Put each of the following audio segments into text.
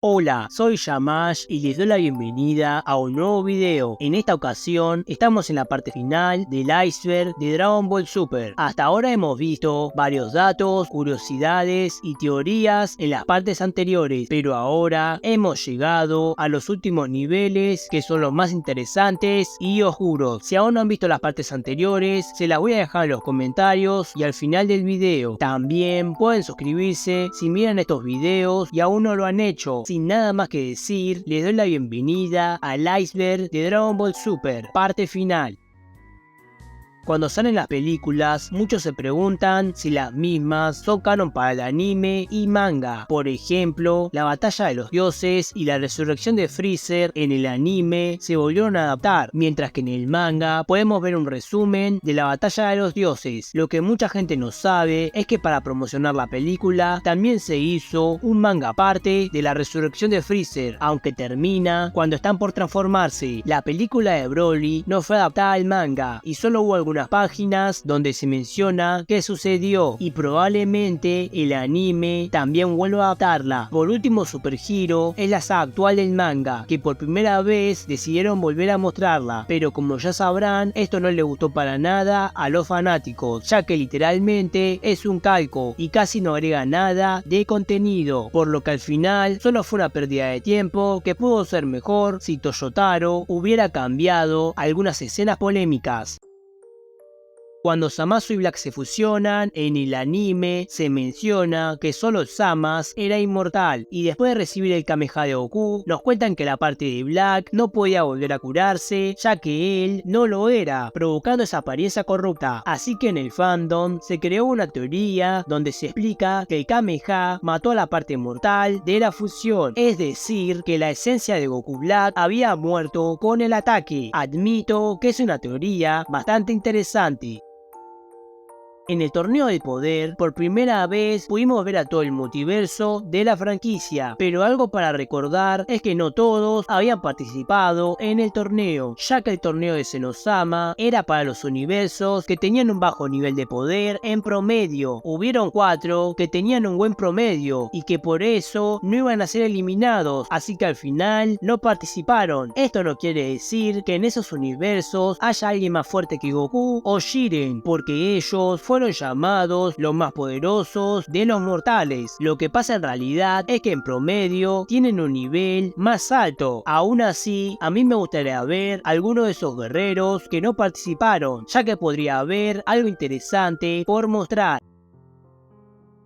Hola, soy Yamash y les doy la bienvenida a un nuevo video. En esta ocasión estamos en la parte final del iceberg de Dragon Ball Super. Hasta ahora hemos visto varios datos, curiosidades y teorías en las partes anteriores, pero ahora hemos llegado a los últimos niveles que son los más interesantes y oscuros. Si aún no han visto las partes anteriores, se las voy a dejar en los comentarios y al final del video. También pueden suscribirse si miran estos videos y aún no lo han hecho. Sin nada más que decir, les doy la bienvenida al iceberg de Dragon Ball Super, parte final. Cuando salen las películas, muchos se preguntan si las mismas son canon para el anime y manga. Por ejemplo, la batalla de los dioses y la resurrección de Freezer en el anime se volvieron a adaptar, mientras que en el manga podemos ver un resumen de la batalla de los dioses. Lo que mucha gente no sabe es que para promocionar la película también se hizo un manga aparte de la resurrección de Freezer, aunque termina cuando están por transformarse. La película de Broly no fue adaptada al manga y solo hubo algunas páginas donde se menciona qué sucedió y probablemente el anime también vuelva a adaptarla. Por último, Super Hero es la saga actual del manga, que por primera vez decidieron volver a mostrarla, pero como ya sabrán, esto no le gustó para nada a los fanáticos, ya que literalmente es un calco y casi no agrega nada de contenido, por lo que al final solo fue una pérdida de tiempo que pudo ser mejor si Toyotaro hubiera cambiado algunas escenas polémicas. Cuando Zamasu y Black se fusionan, en el anime se menciona que solo Zamasu era inmortal y después de recibir el Kamehameha de Goku, nos cuentan que la parte de Black no podía volver a curarse ya que él no lo era, provocando esa apariencia corrupta. Así que en el fandom se creó una teoría donde se explica que el Kamehameha mató a la parte mortal de la fusión, es decir, que la esencia de Goku Black había muerto con el ataque. Admito que es una teoría bastante interesante. En el torneo del poder, por primera vez pudimos ver a todo el multiverso de la franquicia, pero algo para recordar es que no todos habían participado en el torneo, ya que el torneo de Zenosama era para los universos que tenían un bajo nivel de poder en promedio. Hubieron 4 que tenían un buen promedio y que por eso no iban a ser eliminados, así que al final no participaron. Esto no quiere decir que en esos universos haya alguien más fuerte que Goku o Jiren, porque ellos fueron llamados los más poderosos de los mortales. Lo que pasa en realidad es que en promedio tienen un nivel más alto. Aún así, a mí me gustaría ver algunos de esos guerreros que no participaron, ya que podría haber algo interesante por mostrar.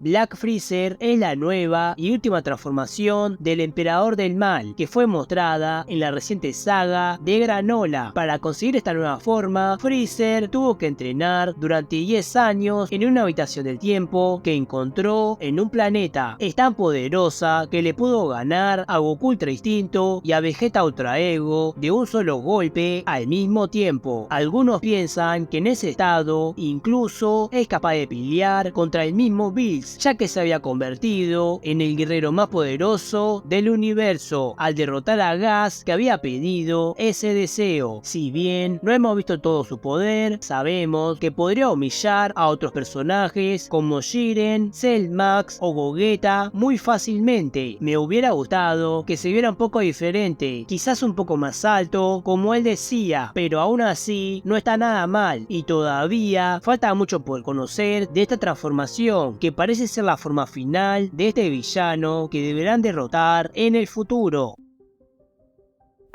Black Freezer es la nueva y última transformación del Emperador del Mal, que fue mostrada en la reciente saga de Granola. Para conseguir esta nueva forma, Freezer tuvo que entrenar durante 10 años en una habitación del tiempo que encontró en un planeta. Es tan poderosa que le pudo ganar a Goku Ultra Instinto y a Vegeta Ultra Ego de un solo golpe al mismo tiempo. Algunos piensan que en ese estado incluso es capaz de pelear contra el mismo Bills, ya que se había convertido en el guerrero más poderoso del universo al derrotar a Gas, que había pedido ese deseo. Si bien no hemos visto todo su poder, sabemos que podría humillar a otros personajes como Jiren, Cell Max o Gogeta muy fácilmente. Me hubiera gustado que se viera un poco diferente, quizás un poco más alto como él decía, pero aún así no está nada mal y todavía falta mucho por conocer de esta transformación que parece ser la forma final de este villano que deberán derrotar en el futuro.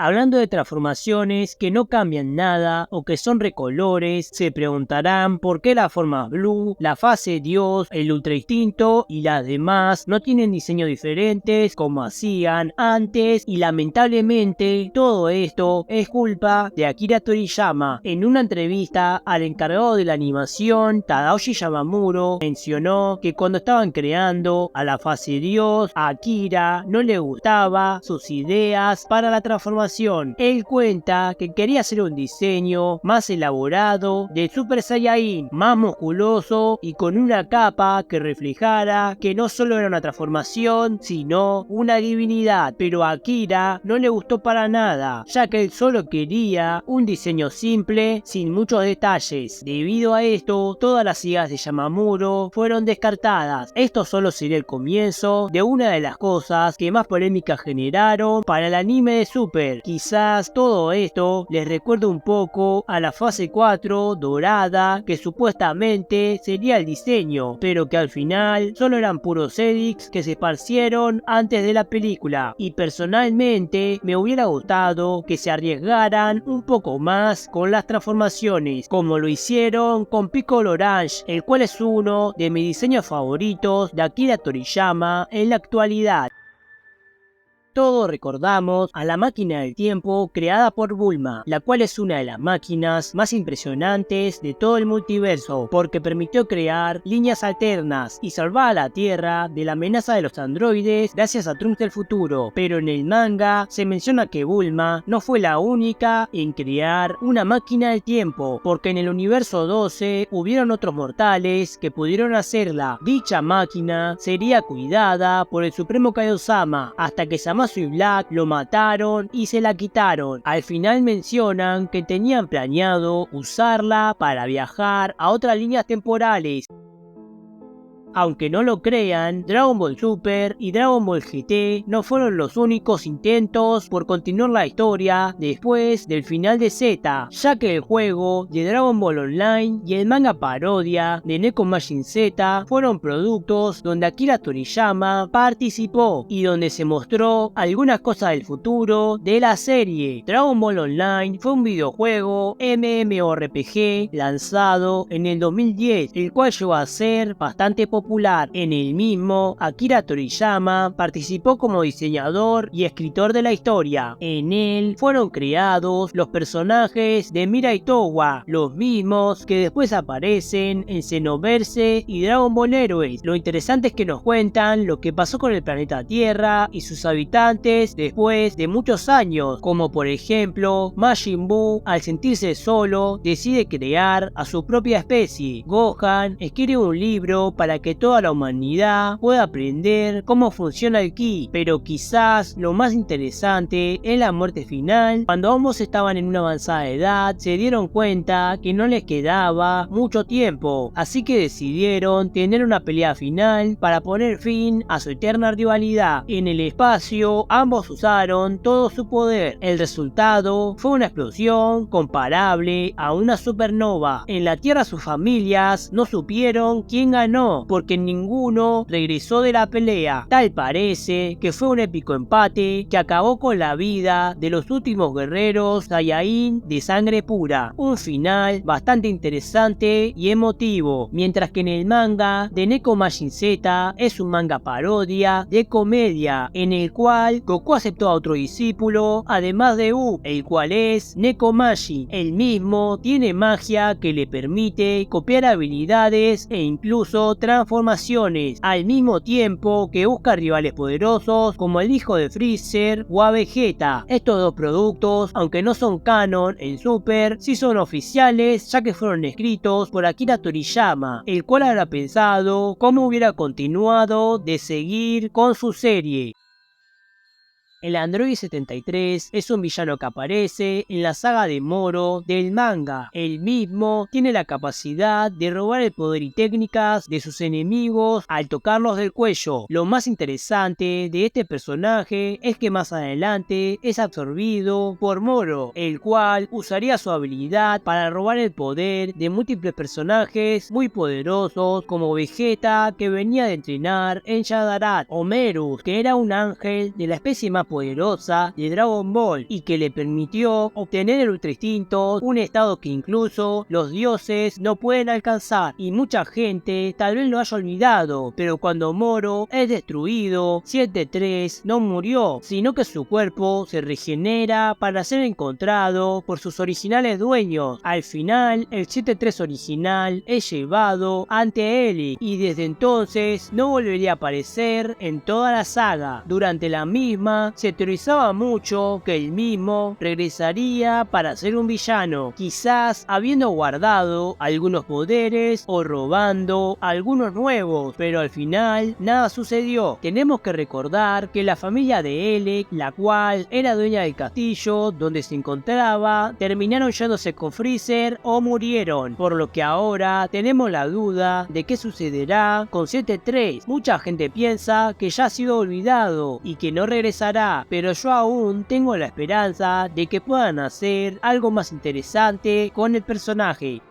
Hablando de transformaciones que no cambian nada o que son recolores, se preguntarán por qué las formas Blue, la fase Dios, el Ultra Instinto y las demás no tienen diseños diferentes como hacían antes, y lamentablemente todo esto es culpa de Akira Toriyama. En una entrevista al encargado de la animación, Tadayoshi Yamamuro, mencionó que cuando estaban creando a la fase Dios, a Akira no le gustaba sus ideas para la transformación. transformación. Él cuenta que quería hacer un diseño más elaborado de Super Saiyajin, más musculoso y con una capa que reflejara que no solo era una transformación, sino una divinidad. Pero a Akira no le gustó para nada, ya que él solo quería un diseño simple, sin muchos detalles. Debido a esto, todas las ideas de Yamamuro fueron descartadas. Esto solo sería el comienzo de una de las cosas que más polémica generaron para el anime de Super. Quizás todo esto les recuerda un poco a la fase 4 dorada, que supuestamente sería el diseño, pero que al final solo eran puros edits que se esparcieron antes de la película. Y personalmente me hubiera gustado que se arriesgaran un poco más con las transformaciones, como lo hicieron con Piccolo Orange, el cual es uno de mis diseños favoritos de Akira Toriyama en la actualidad. Todos recordamos a la máquina del tiempo creada por Bulma, la cual es una de las máquinas más impresionantes de todo el multiverso, porque permitió crear líneas alternas y salvar a la Tierra de la amenaza de los androides gracias a Trunks del futuro. Pero en el manga se menciona que Bulma no fue la única en crear una máquina del tiempo, porque en el universo 12 hubieron otros mortales que pudieron hacerla. Dicha máquina sería cuidada por el Supremo Kaiosama hasta que Zamasu y Black lo mataron y se la quitaron. Al final mencionan que tenían planeado usarla para viajar a otras líneas temporales. Aunque no lo crean, Dragon Ball Super y Dragon Ball GT no fueron los únicos intentos por continuar la historia después del final de Z, ya que el juego de Dragon Ball Online y el manga parodia de Neko Majin Z fueron productos donde Akira Toriyama participó y donde se mostró algunas cosas del futuro de la serie. Dragon Ball Online fue un videojuego MMORPG lanzado en el 2010, el cual llegó a ser bastante popular. En el mismo, Akira Toriyama participó como diseñador y escritor de la historia. En él fueron creados los personajes de Mirai Towa, los mismos que después aparecen en Xenoverse y Dragon Ball Heroes. Lo interesante es que nos cuentan lo que pasó con el planeta Tierra y sus habitantes después de muchos años, como por ejemplo, Majin Buu, al sentirse solo, decide crear a su propia especie. Gohan escribe un libro para que toda la humanidad pueda aprender cómo funciona el ki, pero quizás lo más interesante es la muerte final. Cuando ambos estaban en una avanzada edad, se dieron cuenta que no les quedaba mucho tiempo, así que decidieron tener una pelea final para poner fin a su eterna rivalidad. En el espacio, ambos usaron todo su poder. El resultado fue una explosión comparable a una supernova. En la Tierra sus familias no supieron quién ganó, porque ninguno regresó de la pelea. Tal parece que fue un épico empate que acabó con la vida de los últimos guerreros Saiyajin de sangre pura. Un final bastante interesante y emotivo, mientras que en el manga de Neko Majin Z es un manga parodia de comedia, en el cual Goku aceptó a otro discípulo, además de U, el cual es Neko Majin. El mismo tiene magia que le permite copiar habilidades e incluso transformaciones, al mismo tiempo que busca rivales poderosos como el hijo de Freezer o a Vegeta. Estos dos productos, aunque no son canon en Super, sí son oficiales, ya que fueron escritos por Akira Toriyama, el cual habrá pensado cómo hubiera continuado de seguir con su serie. El Android 73 es un villano que aparece en la saga de Moro del manga. El mismo tiene la capacidad de robar el poder y técnicas de sus enemigos al tocarlos del cuello. Lo más interesante de este personaje es que más adelante es absorbido por Moro, el cual usaría su habilidad para robar el poder de múltiples personajes muy poderosos como Vegeta, que venía de entrenar en Shadarat, o Merus, que era un ángel de la especie más poderosa de Dragon Ball y que le permitió obtener el Ultra Instinto, un estado que incluso los dioses no pueden alcanzar. Y mucha gente tal vez lo haya olvidado, pero cuando Moro es destruido, 7-3 no murió, sino que su cuerpo se regenera para ser encontrado por sus originales dueños. Al final, el 7-3 original es llevado ante él y desde entonces no volvería a aparecer en toda la saga. Durante la misma se teorizaba mucho que él mismo regresaría para ser un villano, quizás habiendo guardado algunos poderes o robando algunos nuevos, pero al final nada sucedió. Tenemos que recordar que la familia de Elec, la cual era dueña del castillo donde se encontraba, terminaron yéndose con Freezer o murieron, por lo que ahora tenemos la duda de qué sucederá con 7-3. Mucha gente piensa que ya ha sido olvidado y que no regresará, pero yo aún tengo la esperanza de que puedan hacer algo más interesante con el personaje.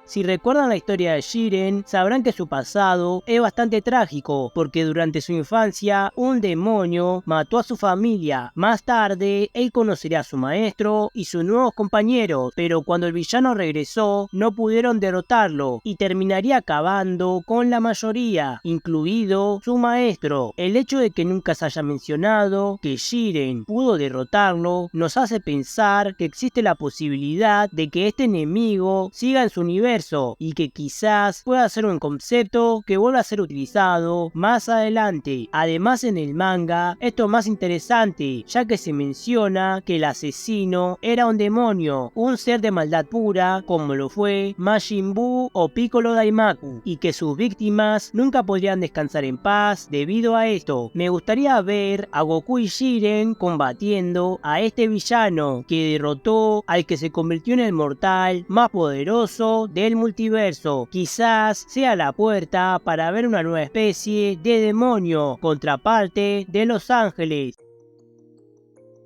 Si recuerdan la historia de Jiren, sabrán que su pasado es bastante trágico, porque durante su infancia un demonio mató a su familia. Más tarde, él conocería a su maestro y sus nuevos compañeros, pero cuando el villano regresó, no pudieron derrotarlo y terminaría acabando con la mayoría, incluido su maestro. El hecho de que nunca se haya mencionado que Jiren pudo derrotarlo nos hace pensar que existe la posibilidad de que este enemigo siga en su universo y que quizás pueda ser un concepto que vuelva a ser utilizado más adelante. Además, en el manga esto es más interesante, ya que se menciona que el asesino era un demonio, un ser de maldad pura como lo fue Majin Buu o Piccolo Daimaku, y que sus víctimas nunca podrían descansar en paz debido a esto. Me gustaría ver a Goku y Jiren combatiendo a este villano que derrotó al que se convirtió en el mortal más poderoso del multiverso. Quizás sea la puerta para ver una nueva especie de demonio, contraparte de los ángeles.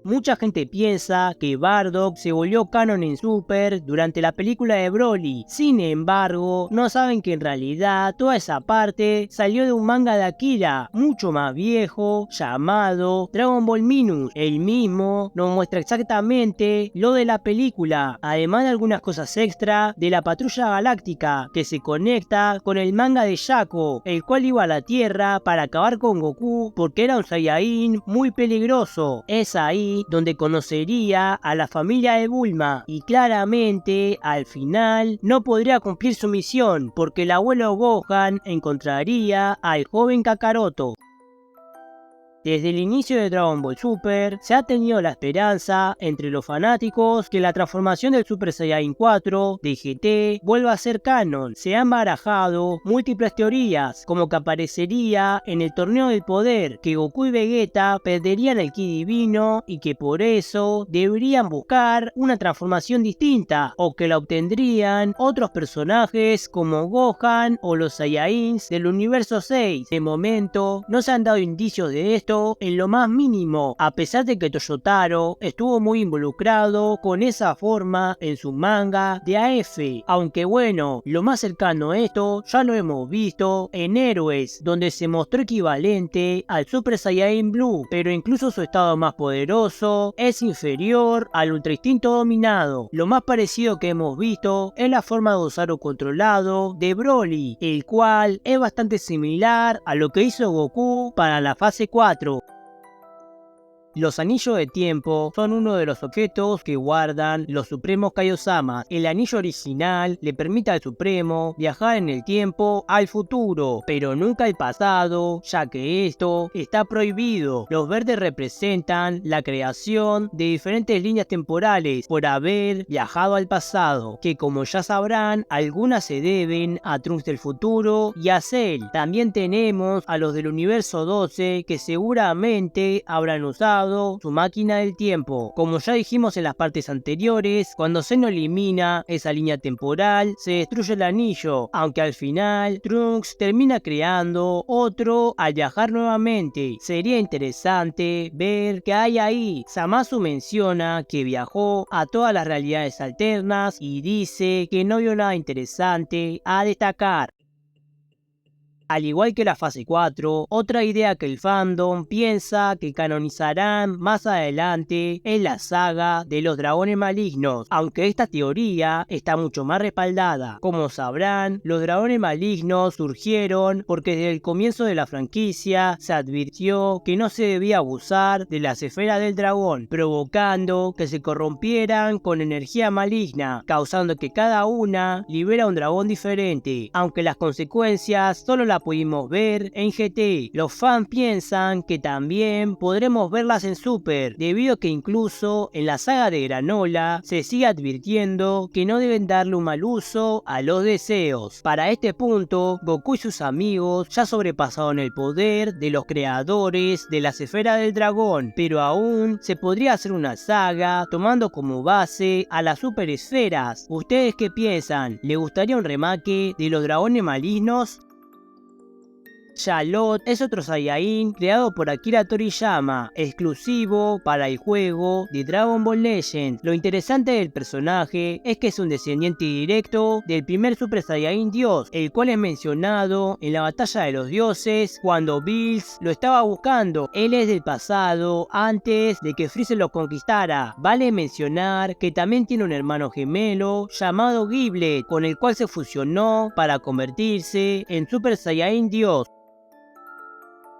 Mucha gente piensa que Bardock se volvió canon en Super durante la película de Broly. Sin embargo, no saben que en realidad toda esa parte salió de un manga de Akira, mucho más viejo, llamado Dragon Ball Minus. El mismo nos muestra exactamente lo de la película, además de algunas cosas extra de la Patrulla Galáctica, que se conecta con el manga de Shaco, el cual iba a la Tierra para acabar con Goku porque era un Saiyajin muy peligroso. Es ahí donde conocería a la familia de Bulma y claramente al final no podría cumplir su misión porque el abuelo Gohan encontraría al joven Kakaroto. Desde el inicio de Dragon Ball Super, se ha tenido la esperanza entre los fanáticos que la transformación del Super Saiyajin 4 de GT vuelva a ser canon. Se han barajado múltiples teorías, como que aparecería en el Torneo del Poder, que Goku y Vegeta perderían el Ki Divino y que por eso deberían buscar una transformación distinta, o que la obtendrían otros personajes como Gohan o los Saiyajins del universo 6. De momento, no se han dado indicios de esto en lo más mínimo, a pesar de que Toyotaro estuvo muy involucrado con esa forma en su manga de AF, aunque bueno, lo más cercano a esto ya lo hemos visto en Héroes, donde se mostró equivalente al Super Saiyajin Blue, pero incluso su estado más poderoso es inferior al Ultra Instinto dominado. Lo más parecido que hemos visto es la forma de Osaru controlado de Broly, el cual es bastante similar a lo que hizo Goku para la fase 4. Los anillos de tiempo son uno de los objetos que guardan los Supremos Kaiosama. El anillo original le permite al Supremo viajar en el tiempo al futuro, pero nunca al pasado, ya que esto está prohibido. Los verdes representan la creación de diferentes líneas temporales por haber viajado al pasado, que como ya sabrán, algunas se deben a Trunks del futuro y a Cell. También tenemos a los del universo 12 que seguramente habrán usado su máquina del tiempo. Como ya dijimos en las partes anteriores, cuando Zeno elimina esa línea temporal, se destruye el anillo, aunque al final Trunks termina creando otro al viajar nuevamente. Sería interesante ver qué hay ahí. Zamasu menciona que viajó a todas las realidades alternas y dice que no vio nada interesante a destacar. Al igual que la fase 4, otra idea que el fandom piensa que canonizarán más adelante es la saga de los dragones malignos, aunque esta teoría está mucho más respaldada. Como sabrán, los dragones malignos surgieron porque desde el comienzo de la franquicia se advirtió que no se debía abusar de las esferas del dragón, provocando que se corrompieran con energía maligna, causando que cada una libera un dragón diferente, aunque las consecuencias solo la pudimos ver en GT. Los fans piensan que también podremos verlas en Super, debido a que incluso en la saga de Granola se sigue advirtiendo que no deben darle un mal uso a los deseos. Para este punto, Goku y sus amigos ya sobrepasaron el poder de los creadores de las esferas del dragón, pero aún se podría hacer una saga tomando como base a las super esferas. ¿Ustedes qué piensan? ¿Le gustaría un remake de los dragones malignos? Charlotte es otro Saiyajin creado por Akira Toriyama, exclusivo para el juego de Dragon Ball Legends. Lo interesante del personaje es que es un descendiente directo del primer Super Saiyajin Dios, el cual es mencionado en la batalla de los dioses cuando Bills lo estaba buscando. Él es del pasado, antes de que Freezer lo conquistara. Vale mencionar que también tiene un hermano gemelo llamado Giblet, con el cual se fusionó para convertirse en Super Saiyajin Dios.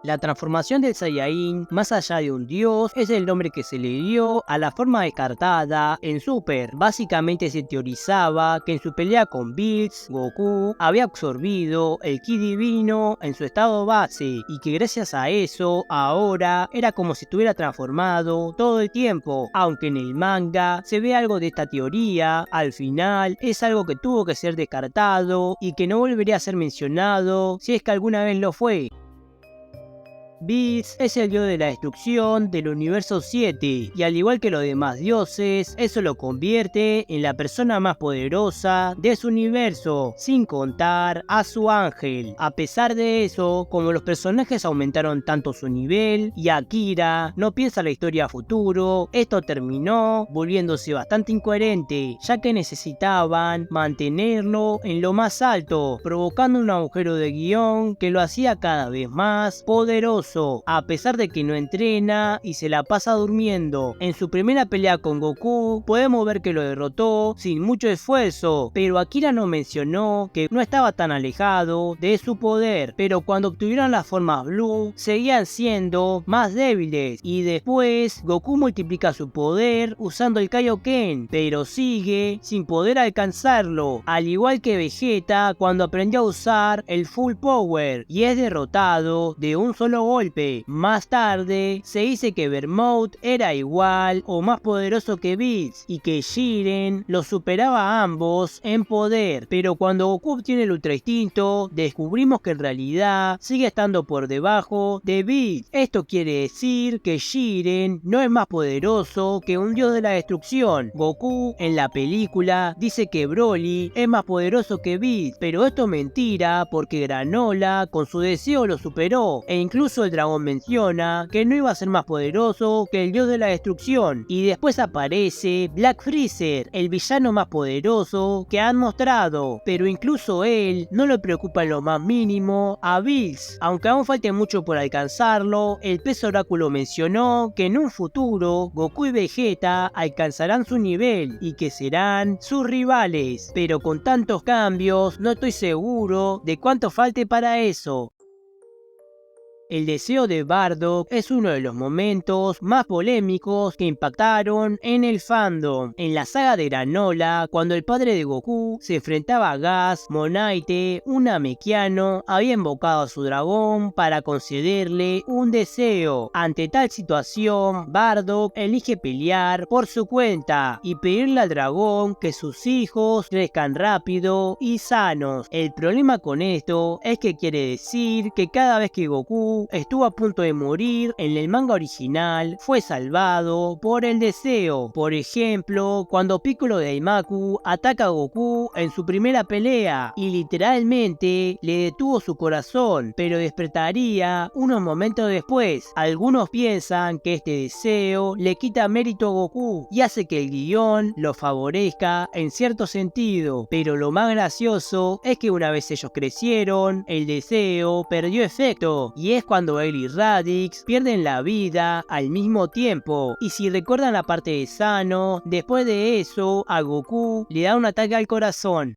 La transformación del Saiyajin, más allá de un dios, es el nombre que se le dio a la forma descartada en Super. Básicamente se teorizaba que en su pelea con Bills, Goku había absorbido el ki divino en su estado base y que gracias a eso ahora era como si estuviera transformado todo el tiempo. Aunque en el manga se ve algo de esta teoría, al final es algo que tuvo que ser descartado y que no volvería a ser mencionado si es que alguna vez lo fue. Bills es el dios de la destrucción del universo 7 y al igual que los demás dioses, eso lo convierte en la persona más poderosa de su universo, sin contar a su ángel. A pesar de eso, como los personajes aumentaron tanto su nivel y Akira no piensa la historia a futuro, esto terminó volviéndose bastante incoherente, ya que necesitaban mantenerlo en lo más alto, provocando un agujero de guión que lo hacía cada vez más poderoso. A pesar de que no entrena y se la pasa durmiendo. En su primera pelea con Goku podemos ver que lo derrotó sin mucho esfuerzo, pero Akira no mencionó que no estaba tan alejado de su poder, pero cuando obtuvieron las formas Blue seguían siendo más débiles y después Goku multiplica su poder usando el Kaioken, pero sigue sin poder alcanzarlo, al igual que Vegeta cuando aprendió a usar el Full Power y es derrotado de un solo golpe. Más tarde se dice que Bermouth era igual o más poderoso que Bills y que Jiren los superaba a ambos en poder, pero cuando Goku obtiene el Ultra Instinto descubrimos que en realidad sigue estando por debajo de Bills. Esto quiere decir que Jiren no es más poderoso que un dios de la destrucción. Goku en la película dice que Broly es más poderoso que Bills, pero esto es mentira porque Granola con su deseo lo superó e incluso el dragón menciona que no iba a ser más poderoso que el dios de la destrucción y después aparece Black Freezer, el villano más poderoso que han mostrado, pero incluso él no le preocupa en lo más mínimo a Bills, aunque aún falte mucho por alcanzarlo. El pez oráculo mencionó que en un futuro Goku y Vegeta alcanzarán su nivel y que serán sus rivales, pero con tantos cambios no estoy seguro de cuánto falte para eso. El deseo de Bardock es uno de los momentos más polémicos que impactaron en el fandom. En la saga de Granola, cuando el padre de Goku se enfrentaba a Gas, Monaite, un Namekiano había invocado a su dragón para concederle un deseo. Ante tal situación, Bardock elige pelear por su cuenta y pedirle al dragón que sus hijos crezcan rápido y sanos. El problema con esto es que quiere decir que cada vez que Goku estuvo a punto de morir, en el manga original fue salvado por el deseo. Por ejemplo, cuando Piccolo de Daimaku ataca a Goku en su primera pelea y literalmente le detuvo su corazón, pero despertaría unos momentos después. Algunos piensan que este deseo le quita mérito a Goku y hace que el guión lo favorezca en cierto sentido, pero lo más gracioso es que una vez ellos crecieron, el deseo perdió efecto y es cuando él y Raditz pierden la vida al mismo tiempo. Y si recuerdan la parte de Sano, después de eso a Goku le da un ataque al corazón.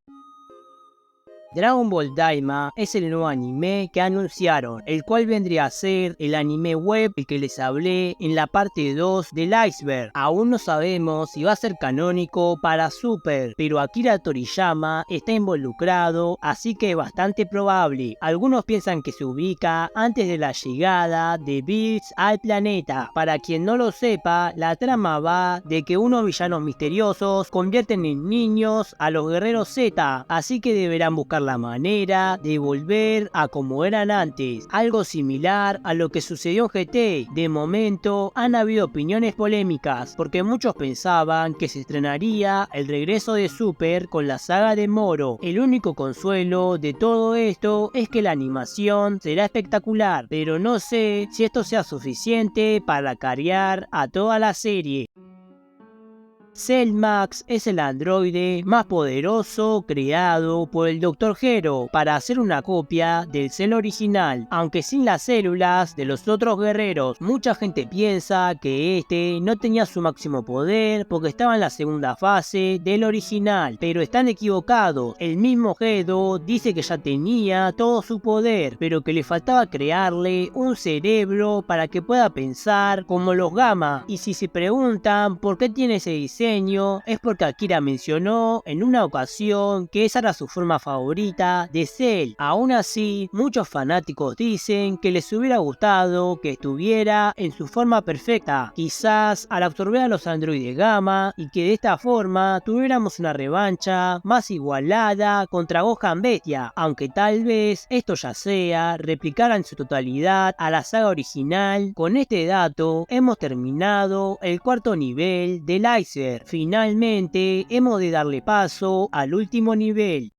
Dragon Ball Daima es el nuevo anime que anunciaron, el cual vendría a ser el anime web del que les hablé en la parte 2 del Iceberg. Aún no sabemos si va a ser canónico para Super, pero Akira Toriyama está involucrado, así que es bastante probable. Algunos piensan que se ubica antes de la llegada de Bills al planeta. Para quien no lo sepa, la trama va de que unos villanos misteriosos convierten en niños a los guerreros Z, así que deberán buscar la manera de volver a como eran antes, algo similar a lo que sucedió en GT. De momento han habido opiniones polémicas, porque muchos pensaban que se estrenaría el regreso de Super con la saga de Moro. El único consuelo de todo esto es que la animación será espectacular, pero no sé si esto sea suficiente para carear a toda la serie. Cell Max es el androide más poderoso creado por el Dr. Gero para hacer una copia del Cell original, aunque sin las células de los otros guerreros. Mucha gente piensa que este no tenía su máximo poder porque estaba en la segunda fase del original, pero están equivocados. El mismo Gedo dice que ya tenía todo su poder, pero que le faltaba crearle un cerebro para que pueda pensar como los Gamma. Y si se preguntan por qué tiene ese diseño, es porque Akira mencionó en una ocasión que esa era su forma favorita de Cell. Aún así, muchos fanáticos dicen que les hubiera gustado que estuviera en su forma perfecta, quizás al absorber a los androides Gamma, y que de esta forma tuviéramos una revancha más igualada contra Gohan Bestia, aunque tal vez esto ya sea replicar en su totalidad a la saga original. Con este dato hemos terminado el cuarto nivel del Iceberg. Finalmente hemos de darle paso al último nivel.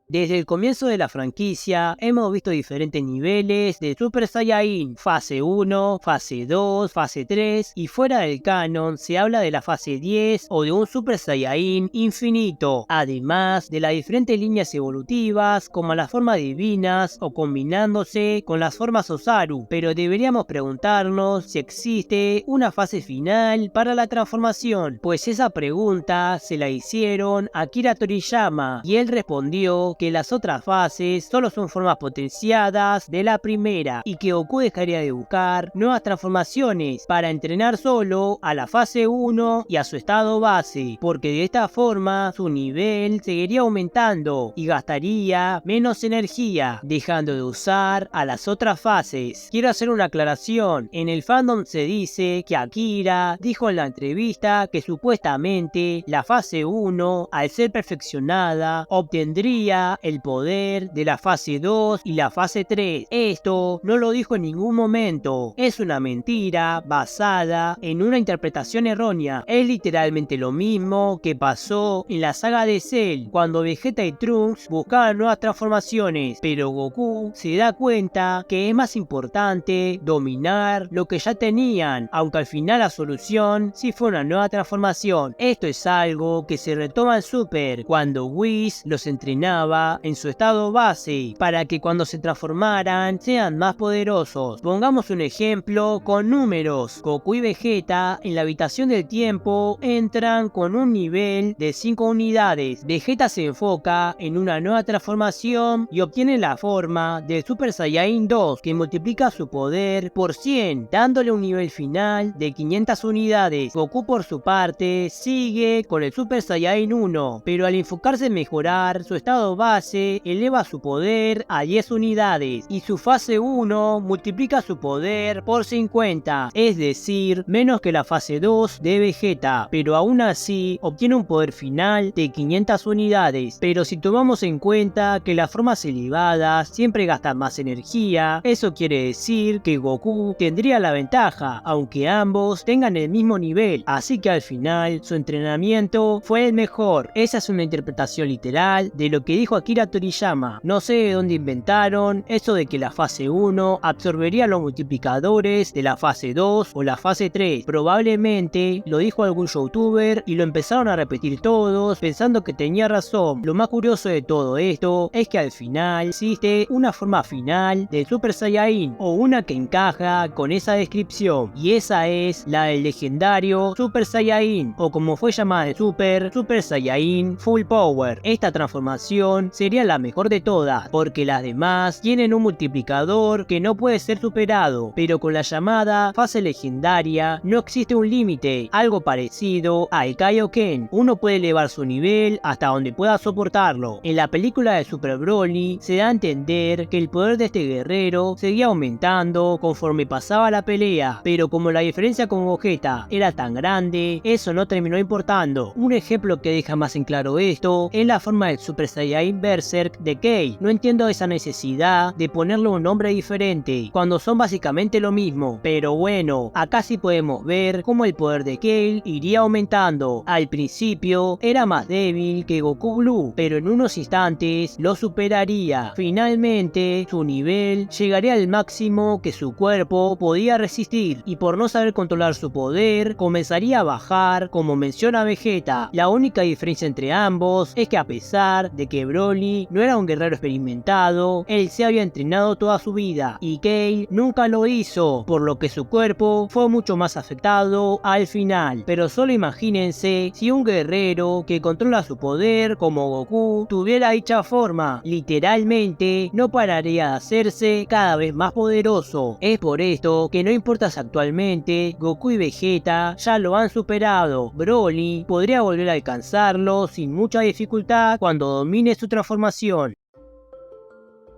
Desde el comienzo de la franquicia hemos visto diferentes niveles de Super Saiyajin, fase 1, fase 2, fase 3, y fuera del canon se habla de la fase 10 o de un Super Saiyajin infinito, además de las diferentes líneas evolutivas como las formas divinas o combinándose con las formas Osaru, pero deberíamos preguntarnos si existe una fase final para la transformación, pues esa pregunta se la hicieron a Akira Toriyama y él respondió que las otras fases solo son formas potenciadas de la primera y que Goku dejaría de buscar nuevas transformaciones para entrenar solo a la fase 1 y a su estado base, porque de esta forma su nivel seguiría aumentando y gastaría menos energía, dejando de usar a las otras fases. Quiero hacer una aclaración: en el fandom se dice que Akira dijo en la entrevista que supuestamente la fase 1, al ser perfeccionada, obtendría el poder de la fase 2 y la fase 3. Esto no lo dijo en ningún momento, es una mentira basada en una interpretación errónea. Es literalmente lo mismo que pasó en la saga de Cell, cuando Vegeta y Trunks buscaban nuevas transformaciones, pero Goku se da cuenta que es más importante dominar lo que ya tenían, aunque al final la solución sí fue una nueva transformación. Esto es algo que se retoma en Super, cuando Whis los entrenaba en su estado base para que cuando se transformaran sean más poderosos. Pongamos un ejemplo con números. Goku y Vegeta en la habitación del tiempo entran con un nivel de 5 unidades. Vegeta se enfoca en una nueva transformación y obtiene la forma del Super Saiyajin 2, que multiplica su poder por 100, dándole un nivel final de 500 unidades. Goku por su parte sigue con el Super Saiyajin 1, pero al enfocarse en mejorar su estado base, eleva su poder a 10 unidades y su fase 1 multiplica su poder por 50, es decir, menos que la fase 2 de Vegeta, pero aún así obtiene un poder final de 500 unidades. Pero si tomamos en cuenta que las formas elevadas siempre gastan más energía, eso quiere decir que Goku tendría la ventaja, aunque ambos tengan el mismo nivel, así que al final su entrenamiento fue el mejor. Esa es una interpretación literal de lo que dijo Akira Toriyama. No sé de dónde inventaron eso de que la fase 1 absorbería los multiplicadores de la fase 2 o la fase 3. Probablemente lo dijo algún youtuber y lo empezaron a repetir todos pensando que tenía razón. Lo más curioso de todo esto es que al final existe una forma final del Super Saiyajin, o una que encaja con esa descripción, y esa es la del legendario Super Saiyajin, o como fue llamada de Super Saiyajin Full Power. Esta transformación Dragon sería la mejor de todas, porque las demás tienen un multiplicador que no puede ser superado, pero con la llamada fase legendaria no existe un límite, algo parecido al Kaioken. Uno puede elevar su nivel hasta donde pueda soportarlo. En la película de Super Broly se da a entender que el poder de este guerrero seguía aumentando conforme pasaba la pelea, pero como la diferencia con Gogeta era tan grande, eso no terminó importando. Un ejemplo que deja más en claro esto es la forma del Super Saiyajin Berserk de Kale. No entiendo esa necesidad de ponerle un nombre diferente cuando son básicamente lo mismo, pero bueno, acá sí podemos ver cómo el poder de Kale iría aumentando. Al principio era más débil que Goku Blue, pero en unos instantes lo superaría. Finalmente su nivel llegaría al máximo que su cuerpo podía resistir, y por no saber controlar su poder comenzaría a bajar, como menciona Vegeta. La única diferencia entre ambos es que a pesar de que Broly no era un guerrero experimentado, él se había entrenado toda su vida y Kale nunca lo hizo, por lo que su cuerpo fue mucho más afectado al final. Pero solo imagínense si un guerrero que controla su poder como Goku tuviera dicha forma, literalmente no pararía de hacerse cada vez más poderoso. Es por esto que no importa si actualmente Goku y Vegeta ya lo han superado, Broly podría volver a alcanzarlo sin mucha dificultad cuando domine su transformación.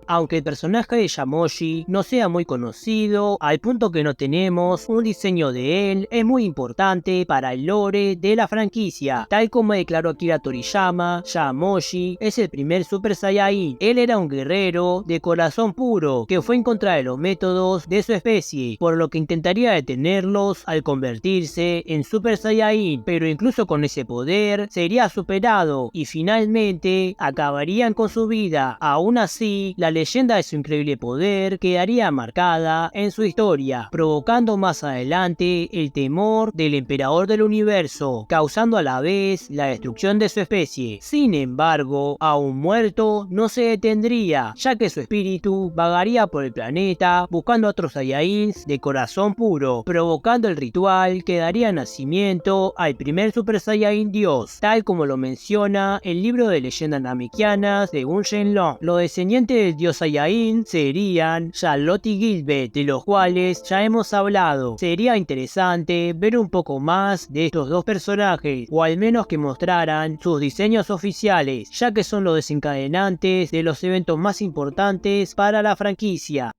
Aunque el personaje de Yamoshi no sea muy conocido, al punto que no tenemos un diseño de él, es muy importante para el lore de la franquicia. Tal como declaró Akira Toriyama, Yamoshi es el primer Super Saiyajin. Él era un guerrero de corazón puro, que fue en contra de los métodos de su especie, por lo que intentaría detenerlos al convertirse en Super Saiyajin, pero incluso con ese poder sería superado y finalmente acabarían con su vida. Aún así, la leyenda de su increíble poder quedaría marcada en su historia, provocando más adelante el temor del emperador del universo, causando a la vez la destrucción de su especie. Sin embargo, aún muerto no se detendría, ya que su espíritu vagaría por el planeta buscando a otros Saiyajins de corazón puro, provocando el ritual que daría nacimiento al primer Super Saiyajin Dios, tal como lo menciona el libro de leyendas namekianas de Un Shenlong. Los descendientes del Dios Saiyajin serían Charlotte y Gilbert, de los cuales ya hemos hablado. Sería interesante ver un poco más de estos dos personajes, o al menos que mostraran sus diseños oficiales, ya que son los desencadenantes de los eventos más importantes para la franquicia.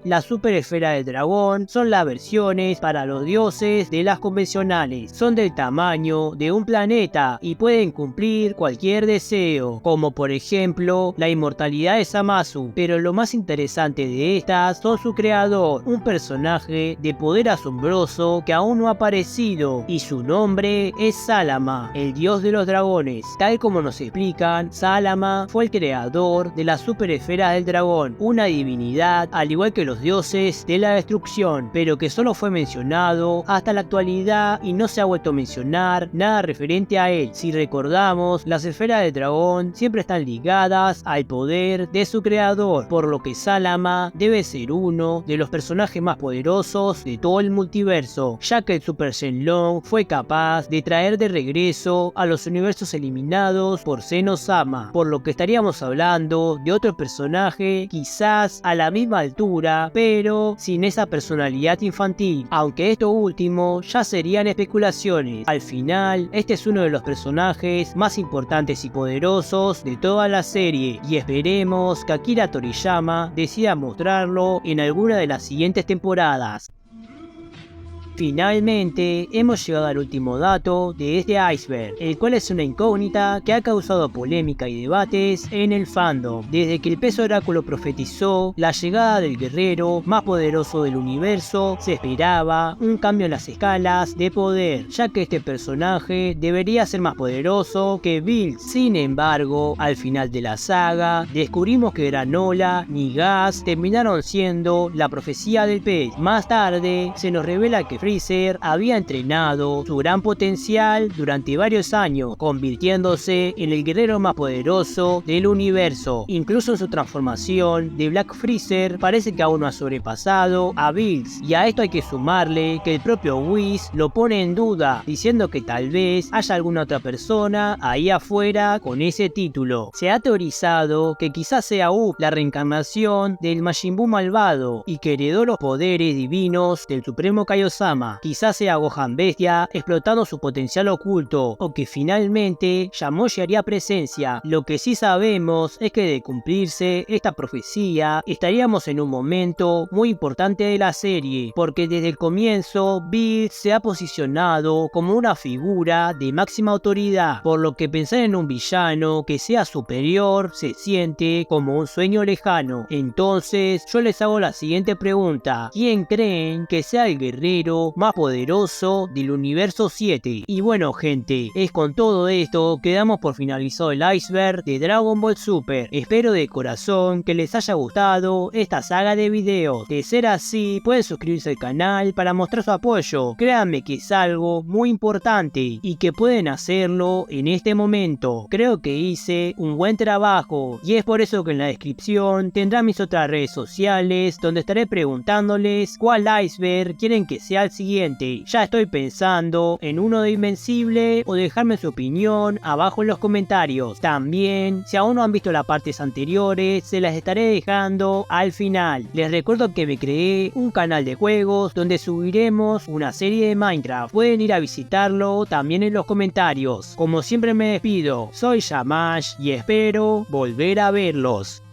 La super esfera del dragón son las versiones para los dioses de las convencionales. Son del tamaño de un planeta y pueden cumplir cualquier deseo, como por ejemplo la inmortalidad de Zamasu. Pero lo más interesante de estas son su creador, un personaje de poder asombroso que aún no ha aparecido, y su nombre es Salama, el dios de los dragones. Tal como nos explican, Salama fue el creador de la super esfera del dragón, una divinidad al igual que los dioses de la destrucción, pero que solo fue mencionado hasta la actualidad y no se ha vuelto a mencionar nada referente a él. Si recordamos, las esferas del dragón siempre están ligadas al poder de su creador, por lo que Salama debe ser uno de los personajes más poderosos de todo el multiverso, ya que el Super Shenlong fue capaz de traer de regreso a los universos eliminados por Zeno-sama, por lo que estaríamos hablando de otro personaje quizás a la misma altura, pero sin esa personalidad infantil, aunque esto último ya serían especulaciones. Al final, este es uno de los personajes más importantes y poderosos de toda la serie, y esperemos que Akira Toriyama decida mostrarlo en alguna de las siguientes temporadas. Finalmente, hemos llegado al último dato de este iceberg, el cual es una incógnita que ha causado polémica y debates en el fandom. Desde que el pez oráculo profetizó la llegada del guerrero más poderoso del universo, se esperaba un cambio en las escalas de poder, ya que este personaje debería ser más poderoso que Bills. Sin embargo, al final de la saga, descubrimos que Granola ni Gas terminaron siendo la profecía del pez. Más tarde, se nos revela que Freezer había entrenado su gran potencial durante varios años, convirtiéndose en el guerrero más poderoso del universo. Incluso en su transformación de Black Freezer parece que aún no ha sobrepasado a Bills, y a esto hay que sumarle que el propio Whis lo pone en duda, diciendo que tal vez haya alguna otra persona ahí afuera con ese título. Se ha teorizado que quizás sea Up la reencarnación del Majin Buu malvado y que heredó los poderes divinos del Supremo Kaiosama. Quizás sea Gohan Bestia explotando su potencial oculto, o que finalmente Yamoshi haría presencia. Lo que sí sabemos es que de cumplirse esta profecía estaríamos en un momento muy importante de la serie, porque desde el comienzo Bills se ha posicionado como una figura de máxima autoridad, por lo que pensar en un villano que sea superior se siente como un sueño lejano. Entonces yo les hago la siguiente pregunta: ¿quién creen que sea el guerrero más poderoso del universo 7? Y bueno gente, es con todo esto que damos por finalizado el iceberg de Dragon Ball Super. Espero de corazón que les haya gustado esta saga de videos. De ser así, pueden suscribirse al canal para mostrar su apoyo. Créanme que es algo muy importante y que pueden hacerlo en este momento. Creo que hice un buen trabajo y es por eso que en la descripción tendrán mis otras redes sociales donde estaré preguntándoles cuál iceberg quieren que sea el siguiente. Ya estoy pensando en uno de Invencible, o dejarme su opinión abajo en los comentarios. También, si aún no han visto las partes anteriores, se las estaré dejando al final. Les recuerdo que me creé un canal de juegos donde subiremos una serie de Minecraft. Pueden ir a visitarlo también en los comentarios. Como siempre me despido, soy Yamash y espero volver a verlos.